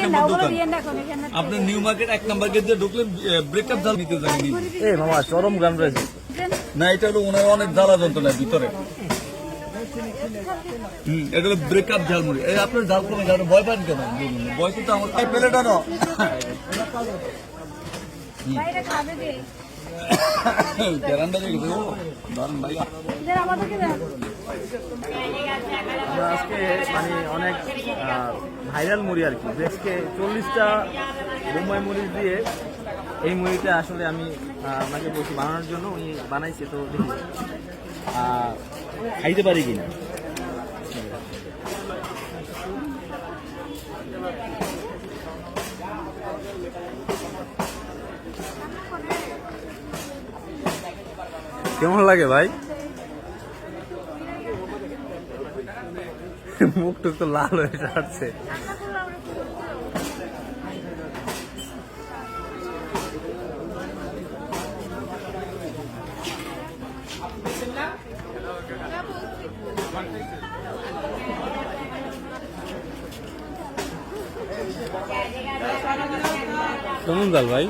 আমার দোকান। আপনি নিউ মার্কেট 1 নাম্বার গেট দিয়ে ঢুকলেন, ব্রেকআপ জাল নিতে জানি। এই মামা চরম গান রয়েছে। না, এটা হলো ওনার অনেক জ্বালা যন্ত্রণা ভিতরে। এটা হলো ব্রেকআপ ঝালমুড়ি। এই আপনার ঝাল কমে যাবে, ভয় পান কেন? ভয় তো আমার প্লেট আনো। গ্যারান্ডা দিয়ে গেছে ও দারুণ ভাইয়া। আমরা আজকে মানে অনেক ভাইরাল মুড়ি আর কি, আজকে 40টা বোম্বাই মুড়ি দিয়ে এই মুড়িটা আসলে আমি আমাকে বলছি বানানোর জন্য, উনি বানাইছে, তো দেখি খাইতে পারি কিনা। কেমন লাগে ভাই? মুখ টুক তো লাল হয়ে যাচ্ছে। কেমন জাল ভাই?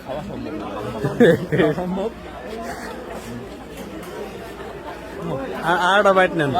খাওয়া সম্ভব। আর বাইট নেন।